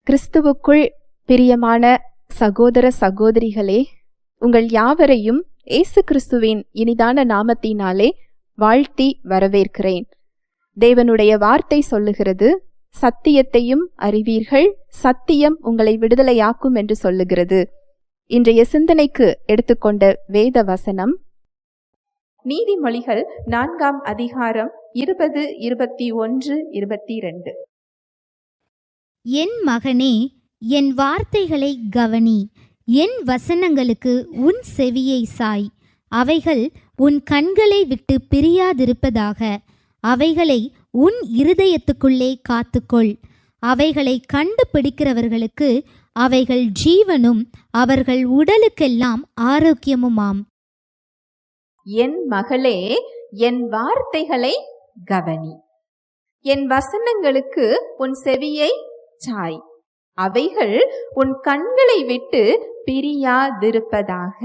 கிறிஸ்துவுக்குள் பிரியமான சகோதர சகோதரிகளே, உங்கள் யாவரையும் இயேசு கிறிஸ்துவின் இனிதான நாமத்தினாலே வாழ்த்தி வரவேற்கிறேன். தேவனுடைய வார்த்தை சொல்லுகிறது, சத்தியத்தையும் அறிவீர்கள், சத்தியம் உங்களை விடுதலையாக்கும் என்று சொல்லுகிறது. இன்றைய சிந்தனைக்கு எடுத்துக்கொண்ட வேத வசனம் நீதிமொழிகள் 4ஆம் அதிகாரம் 20, 21, 22. என் மகனே, என் வார்த்தைகளை கவனி, என் வசனங்களுக்கு உன் செவியை சாய். அவைகள் உன் கண்களை விட்டு பிரியாதிருப்பதாக. அவைகளை உன் இருதயத்துக்குள்ளே காத்துக்கொள். அவைகளை கண்டுபிடிக்கிறவர்களுக்கு அவைகள் ஜீவனும் அவர்கள் உடலுக்கெல்லாம் ஆரோக்கியமுமாம். என் மகளே, என் வார்த்தைகளை கவனி, என் வசனங்களுக்கு உன் செவியை சாய். அவைகள் உன் கண்களை விட்டு பிரியாதிருப்பதாக.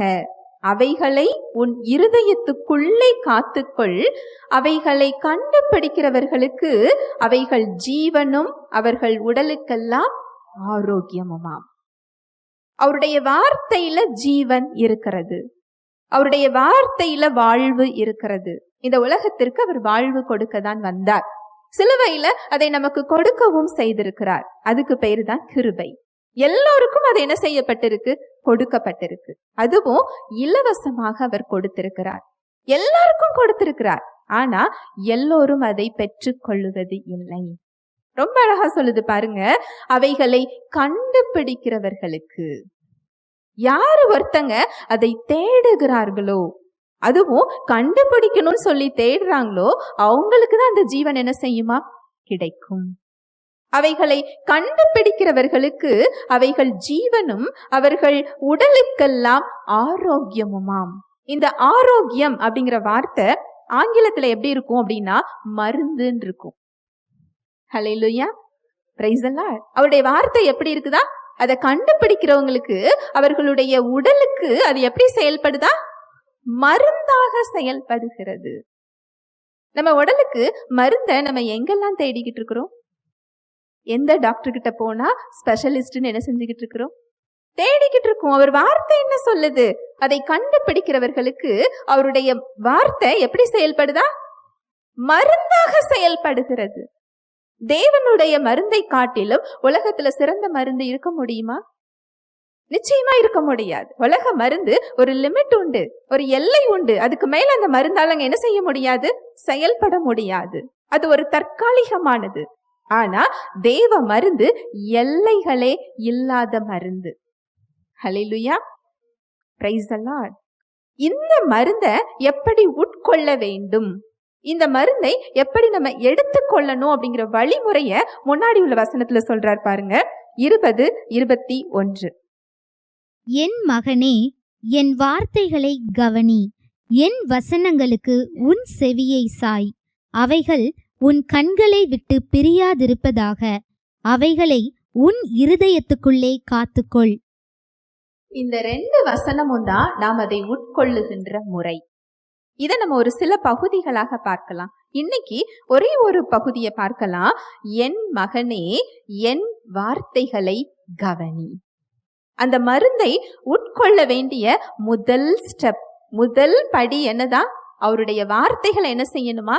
அவைகளை உன் இருதயத்துக்குள்ளே காத்துக்கொள். அவைகளை கண்டுபிடிக்கிறவர்களுக்கு அவைகள் ஜீவனும் அவர்கள் உடலுக்கெல்லாம் ஆரோக்கியமுமாம். அவருடைய வார்த்தையில ஜீவன் இருக்கிறது, அவருடைய வார்த்தையில வாழ்வு இருக்கிறது. இந்த உலகத்திற்கு அவர் வாழ்வு கொடுக்க தான் வந்தார். சிலுவையில அதை நமக்கு கொடுக்கவும் செய்திருக்கிறார். அதுக்கு பேரு தான் கிருபை. எல்லோருக்கும் அது என்ன செய்யப்பட்டிருக்கு? கொடுக்கப்பட்டிருக்கு. அதுவும் இலவசமாக அவர் கொடுத்திருக்கிறார். எல்லாருக்கும் கொடுத்திருக்கிறார். ஆனா எல்லோரும் அதை பெற்றுக் கொள்ளுவது இல்லை. ரொம்ப அழகா சொல்லுது பாருங்க, அவைகளை கண்டுபிடிக்கிறவர்களுக்கு. யாரு ஒருத்தங்க அதை தேடுகிறார்களோ, அதுவும் கண்டுபிடிக்கணும்னு சொல்லி தேடுறாங்களோ, அவங்களுக்கு தான் அந்த ஜீவன் என்ன செய்யுமா? கிடைக்கும். அவைகளை கண்டுபிடிக்கிறவர்களுக்கு அவைகள் ஜீவனும் அவர்கள் உடலுக்கெல்லாம் ஆரோக்கியமுமாம். இந்த ஆரோக்கியம் அப்படிங்கிற வார்த்தை ஆங்கிலத்துல எப்படி இருக்கும் அப்படின்னா மருந்துன்னு இருக்கும். ஹல்லேலூயா, பிரைஸ் தி லார்ட். அவருடைய வார்த்தை எப்படி இருக்குதா? அதை கண்டுபிடிக்கிறவங்களுக்கு அவர்களுடைய உடலுக்கு அது எப்படி செயல்படுதா? மருந்தாக செயல்படுகிறது. நம்ம உடலுக்கு மருந்தை நம்ம எங்கெல்லாம் தேடிக்கிட்டு இருக்கிறோம்? எந்த டாக்டர் கிட்ட போனா ஸ்பெஷலிஸ்ட்னு என்ன செஞ்சுக்கிட்டு இருக்கிறோம்? தேடிக்கிட்டு இருக்கோம். அவர் வார்த்தை என்ன சொல்லுது? அதை கண்டுபிடிக்கிறவர்களுக்கு அவருடைய வார்த்தை எப்படி செயல்படுதா? மருந்தாக செயல்படுகிறது. தேவனுடைய மருந்தை காட்டிலும் உலகத்துல சிறந்த மருந்து இருக்க முடியுமா? நிச்சயமா இருக்க முடியாது. உலக மருந்து ஒரு லிமிட் உண்டு, ஒரு எல்லை உண்டு. அதுக்கு மேல அந்த மருந்தால என்ன செய்ய முடியாது? செயல்பட முடியாது. அது ஒரு தற்காலிகமானது. ஆனா தேவ மருந்து எல்லைகளே இல்லாத மருந்து. ஹல்லேலூயா, பிரைஸ் தி லார்ட். இந்த மருந்தை எப்படி உட்கொள்ள வேண்டும், இந்த மருந்தை எப்படி நம்ம எடுத்துக்கொள்ளணும் அப்படிங்கிற வழிமுறைய முன்னாடி உள்ள வசனத்துல சொல்றார் பாருங்க, 20, 21. என் மகனே, என் வார்த்தைகளை கவனி, என் வசனங்களுக்கு உன் செவியை சாய். அவைகள் உன் கண்களை விட்டு பிரியாதிருப்பதாக. அவைகளை உன் இருதயத்துக்குள்ளே காத்துக்கொள். இந்த 2 வசனமும் தான் நாம் அதை உட்கொள்ளுகின்ற முறை. இதை நம்ம ஒரு சில பகுதிகளாக பார்க்கலாம். இன்னைக்கு ஒரே ஒரு பகுதியை பார்க்கலாம். என் மகனே, என் வார்த்தைகளை கவனி. அந்த மருந்தை உட்கொள்ள வேண்டிய முதல் ஸ்டெப், முதல் படி என்னதான்? அவருடைய வார்த்தைகளை என்ன செய்யணுமா?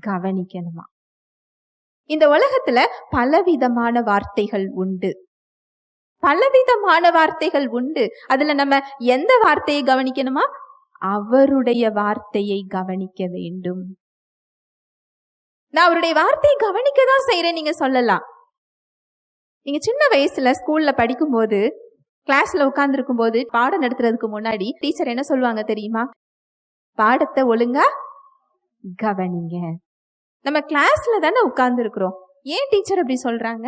கவனிக்கணுமா. இந்த உலகத்துல பலவிதமான வார்த்தைகள் உண்டு, பலவிதமான வார்த்தைகள் உண்டு. அதுல நம்ம எந்த வார்த்தையை கவனிக்கணுமா? அவருடைய வார்த்தையை கவனிக்க வேண்டும். நான் அவருடைய வார்த்தையை கவனிக்க தான் செய்யறேன் நீங்க சொல்லலாம். நீங்க சின்ன வயசுல ஸ்கூல்ல படிக்கும் போது, கிளாஸ்ல உட்கார்ந்துருக்கும் போது, பாடம் நடத்துறதுக்கு முன்னாடி டீச்சர் என்ன சொல்லுவாங்க தெரியுமா? பாடத்தை ஒழுங்கா கவனிங்க. நம்ம கிளாஸ்ல தானே உட்கார்ந்து இருக்கிறோம். ஏன் டீச்சர் அப்படி சொல்றாங்க?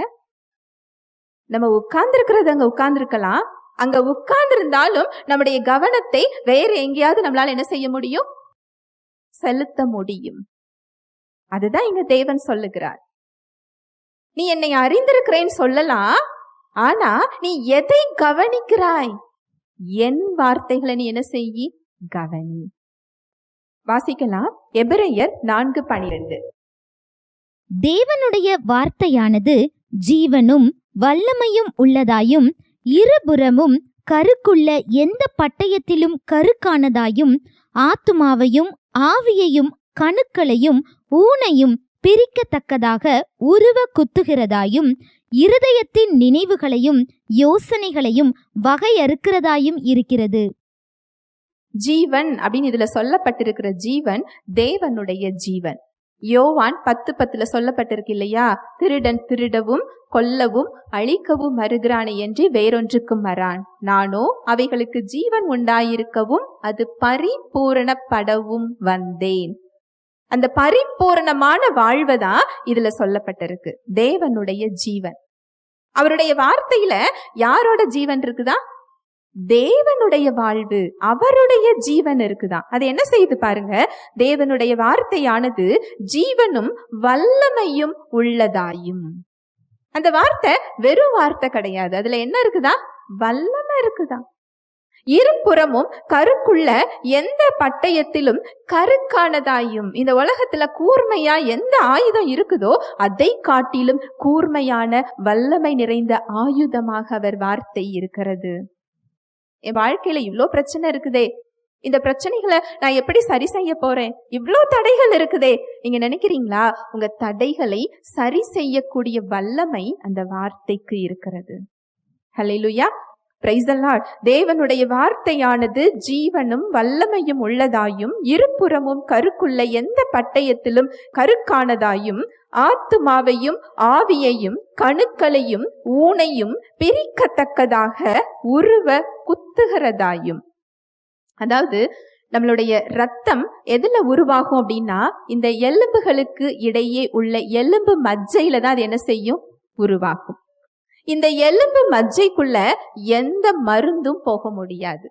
நம்ம உட்கார்ந்து இருக்கிறது அங்க உட்கார்ந்துருக்கலாம், அங்க உட்கார்ந்து இருந்தாலும் நம்முடைய கவனத்தை வேற எங்கேயாவது நம்மளால என்ன செய்ய முடியும்? செலுத்த முடியும். அதுதான் இங்க தேவன் சொல்லுகிறார். நீ என்னை அறிந்திருக்கிறேன்னு சொல்லலாம், ஆனா நீ எதை கவனிக்கிறாய்? என் வார்த்தைகளை நீ என்ன செய்யி? கவனி. வாசிக்கலாம், எபிரெயர் 4:12. தேவனுடைய வார்த்தையானது ஜீவனும் வல்லமையும் உள்ளதாயும் இருபுறமும் கருக்குள்ள எந்த பட்டயத்திலும் கருக்கானதாயும் ஆத்துமாவையும் ஆவியையும் கணுக்களையும் ஊனையும் பிரிக்கத்தக்கதாக உருவ குத்துகிறதாயும் இருதயத்தின் நினைவுகளையும் யோசனைகளையும் வகையறுக்கிறதாயும் இருக்கிறது. ஜீவன் அப்படின்னு இதுல சொல்லப்பட்டிருக்கிற ஜீவன் தேவனுடைய ஜீவன். யோவான் 10:10 சொல்லப்பட்டிருக்கு இல்லையா? திருடன் திருடவும் கொல்லவும் அழிக்கவும் வருகிறானே என்று வேறொன்றுக்கும் வரான், நானோ அவைகளுக்கு ஜீவன் உண்டாயிருக்கவும் அது பரிபூரணப்படவும் வந்தேன். அந்த பரிபூரணமான வாழ்வுதான் இதுல சொல்லப்பட்டிருக்கு. தேவனுடைய ஜீவன். அவருடைய வார்த்தையில யாரோட ஜீவன் இருக்குதா? தேவனுடைய வாழ்வு, அவருடைய ஜீவன் இருக்குதான். அது என்ன செய்து பாருங்க, தேவனுடைய வார்த்தையானது ஜீவனும் வல்லமையும் உள்ளதாயும். அந்த வார்த்தை வெறும் வார்த்தை கிடையாது, அதுல என்ன இருக்குதா? வல்லமை இருக்குதா. இருபுறமும் கருக்குள்ள எந்த பட்டயத்திலும் கருக்கானதாயும். இந்த உலகத்துல கூர்மையா எந்த ஆயுதம் இருக்குதோ அதை காட்டிலும் கூர்மையான வல்லமை நிறைந்த ஆயுதமாக அவர் வார்த்தை இருக்கிறது. என் வாழ்க்கையில இவ்வளோ பிரச்சனை இருக்குதே, இந்த பிரச்சனைகளை நான் எப்படி சரி செய்ய போறேன்? இவ்வளோ தடைகள் இருக்குதே. நீங்க நினைக்கிறீங்களா? உங்க தடைகளை சரி செய்யக்கூடிய வல்லமை அந்த வார்த்தைக்கு இருக்கிறது. ஹல்லேலூயா, பிரைஸ் தி லார்ட். தேவனுடைய வார்த்தையானது ஜீவனும் வல்லமையும் உள்ளதாயும் இருபுறமும் கருக்குள்ள எந்த பட்டயத்திலும் கருக்கானதாயும் ஆத்துமாவையும் ஆவியையும் கணுக்களையும் ஊனையும் பிரிக்கத்தக்கதாக உருவ குத்துகிறதாயும். அதாவது நம்மளுடைய ரத்தம் எதுல உருவாகும் அப்படின்னா, இந்த எலும்புகளுக்கு இடையே உள்ள எலும்பு மஜ்ஜையில தான் அது என்ன செய்யும்? உருவாகும். இந்த எலும்பு மஜ்ஜைக்குள்ள எந்த மருந்தும் போக முடியாது.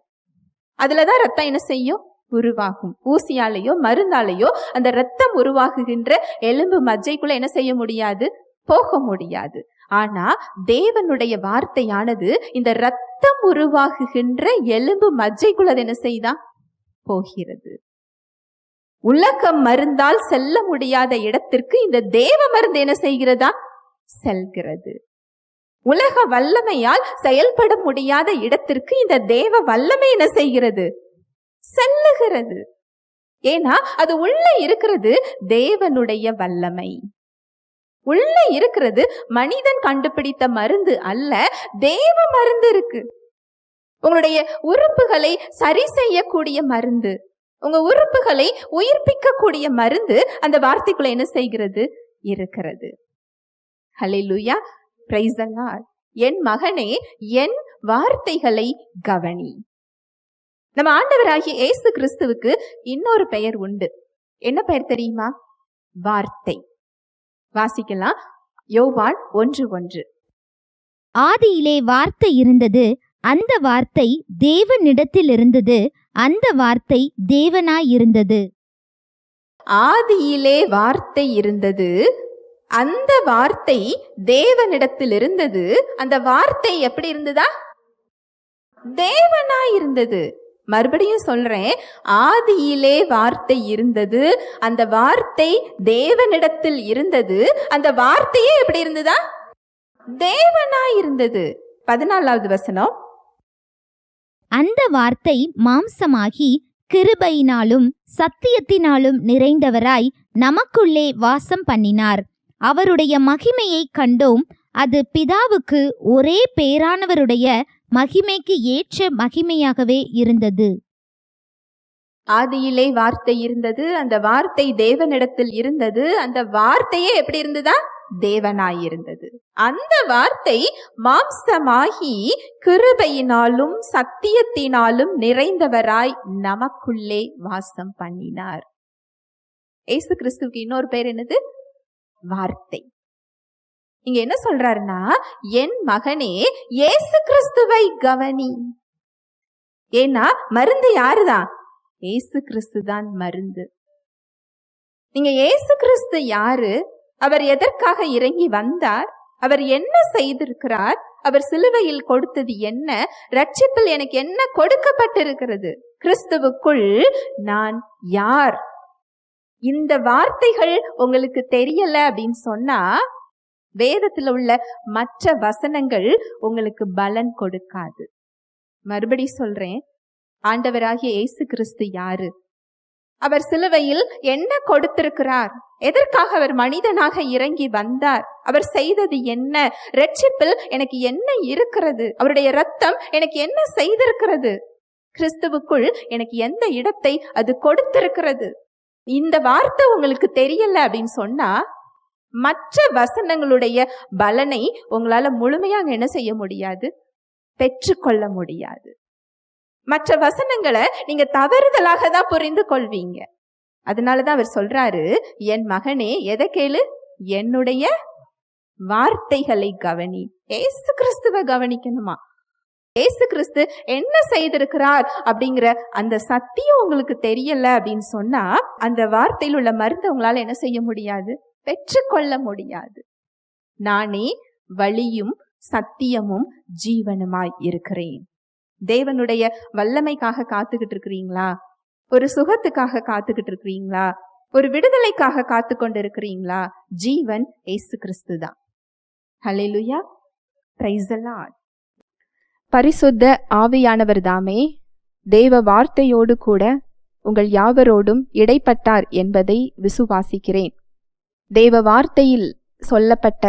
அதுலதான் ரத்தம் என்ன செய்யும்? உருவாகும். ஊசியாலேயோ மருந்தாலேயோ அந்த ரத்தம் உருவாகுகின்ற எலும்பு மஜ்ஜைக்குள்ள என்ன செய்ய முடியாது? போக முடியாது. ஆனா தேவனுடைய வார்த்தையானது இந்த ரத்தம் உருவாகுகின்ற எலும்பு மஜ்ஜைக்குள்ள அது என்ன செய்தா? போகிறது. உலக மருந்தால் செல்ல முடியாத இடத்திற்கு இந்த தேவ மருந்து என்ன செய்கிறதா? செல்கிறது. உலக வல்லமையால் செயல்பட முடியாத இடத்திற்கு இந்த தேவ வல்லமை என்ன செய்கிறது? செல்லுகிறது. ஏன்னா அது உள்ள இருக்கிறது தேவனுடைய வல்லமை. உள்ள இருக்கிறது மனிதன் கண்டுபிடித்த மருந்து அல்ல, தேவ மருந்து இருக்கு. உங்களுடைய உறுப்புகளை சரி செய்யக்கூடிய மருந்து, உங்க உறுப்புகளை உயிர்ப்பிக்கக்கூடிய மருந்து அந்த வார்த்தைக்குள்ள என்ன செய்கிறது? இருக்கிறது. ஹல்லேலூயா, பிரைஸ் தி லார்ட். என் மகனே, என் வார்த்தைகளை கவனி. நம்ம ஆண்டவராகிய இயேசு கிறிஸ்துவுக்கு இன்னொரு பெயர் உண்டு. என்ன பெயர் தெரியுமா? வார்த்தை. வாசிக்கலாம். யோவான் 1:1. ஆதியிலே வார்த்தை இருந்தது, அந்த வார்த்தை தேவனிடத்தில் இருந்தது, அந்த வார்த்தை தேவனாயிருந்தது. ஆதியிலே வார்த்தை இருந்தது, அந்த வார்த்தை தேவனிடத்தில் இருந்தது, அந்த வார்த்தை எப்படி இருந்ததா? தேவனாயிருந்தது. மறுபடியும் சொல்றேன், ஆதியிலே வார்த்தை இருந்தது, அந்த வார்த்தை தேவனிடத்தில் இருந்தது, அந்த வார்த்தையே எப்படி இருந்ததா? தேவனாயிருந்தது. 14வது வசனம். அந்த வார்த்தை மாம்சமாகி கிருபையினாலும் சத்தியத்தினாலும் நிறைந்தவராய் நமக்குள்ளே வாசம் பண்ணினார். அவருடைய மகிமையை கண்டோம், அது பிதாவுக்கு ஒரே பேரானவருடைய மகிமைக்கு ஏற்ற மகிமையாகவே இருந்தது. ஆதியிலே வார்த்தை இருந்தது, அந்த வார்த்தை தேவனிடத்தில் இருந்தது, அந்த வார்த்தையே எப்படி இருந்ததா? தேவனாயிருந்தது. அந்த வார்த்தை மாம்சமாகி கிருபையினாலும் சத்தியத்தினாலும் நிறைந்தவராய் நமக்குள்ளே வாசம் பண்ணினார். இயேசு கிறிஸ்துவுக்கு இன்னொரு பேர் என்னது? வார்த்தை. இங்க என்ன சொல்றாருன்னா, என் மகனே, இயேசு கிறிஸ்துவை கவனி. ஏன்னா மருந்து யாருதான்? இயேசு கிறிஸ்து தான் மருந்து. நீங்க இயேசு கிறிஸ்து யாரு? அவர் எதற்காக இறங்கி வந்தார்? அவர் என்ன செய்திருக்கிறார்? அவர் சிலுவையில் கொடுத்தது என்ன? ரட்சிப்பில் எனக்கு என்ன கொடுக்கப்பட்டிருக்கிறது? கிறிஸ்துவுக்குள் நான் யார்? இந்த வார்த்தைகள் உங்களுக்கு தெரியல அப்படின்னு சொன்னா வேதத்துல உள்ள மற்ற வசனங்கள் உங்களுக்கு பலன் கொடுக்காது. மறுபடி சொல்றேன், ஆண்டவராகிய இயேசு கிறிஸ்து யாரு? அவர் சிலுவையில் என்ன கொடுத்திருக்கிறார்? எதற்காக அவர் மனிதனாக இறங்கி வந்தார்? அவர் செய்தது என்ன? இரட்சிப்பில் எனக்கு என்ன இருக்கிறது? அவருடைய இரத்தம் எனக்கு என்ன செய்திருக்கிறது? கிறிஸ்துவுக்குள் எனக்கு எந்த இடத்தை அது கொடுத்திருக்கிறது? இந்த வார்த்தை உங்களுக்கு தெரியல அப்படின்னு சொன்னா மற்ற வசனங்களுடைய பலனை உங்களால முழுமையாக என்ன செய்ய முடியாது? பெற்றுக்கொள்ள முடியாது. மற்ற வசனங்களை நீங்க தவறுதலாக தான் புரிந்து கொள்வீங்க. அதனாலதான் அவர் சொல்றாரு, என் மகனே எதை கேளு? என்னுடைய வார்த்தைகளை கவனி. ஏசு கிறிஸ்துவ கவனிக்கணுமா? ஏசு கிறிஸ்து என்ன செய்திருக்கிறார் அப்படிங்கிற அந்த சத்தியம் உங்களுக்கு தெரியல அப்படின்னு சொன்னா அந்த வார்த்தையில் உள்ள மருந்து உங்களால என்ன செய்ய முடியாது? பெற்றுக்கொள்ள முடியாது. நானே வழியும் சத்தியமும் ஜீவனுமாய் இருக்கிறேன். தேவனுடைய வல்லமைக்காக காத்துக்கிட்டு இருக்கிறீங்களா? ஒரு சுகத்துக்காக காத்துக்கிட்டு இருக்கிறீங்களா? ஒரு விடுதலைக்காக காத்து கொண்டு இருக்கிறீங்களா? ஜீவன் இயேசு கிறிஸ்து தான். ஹல்லேலூயா, பிரைஸ் தி லார்ட். பரிசுத்த ஆவியானவர் தாமே தேவ வார்த்தையோடு கூட உங்கள் யாவரோடும் இடைப்பட்டார் என்பதை விசுவாசிக்கிறேன். தேவ வார்த்தையில் சொல்லப்பட்ட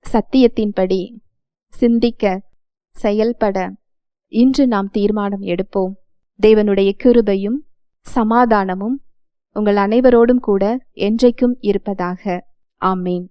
சத்தியத்தின்படி சிந்திக்க, செயல்பட இன்று நாம் தீர்மானம் எடுப்போம். தேவனுடைய கிருபையும் சமாதானமும் உங்கள் அனைவரோடும் கூட என்றைக்கும் இருப்பதாக. ஆமேன்.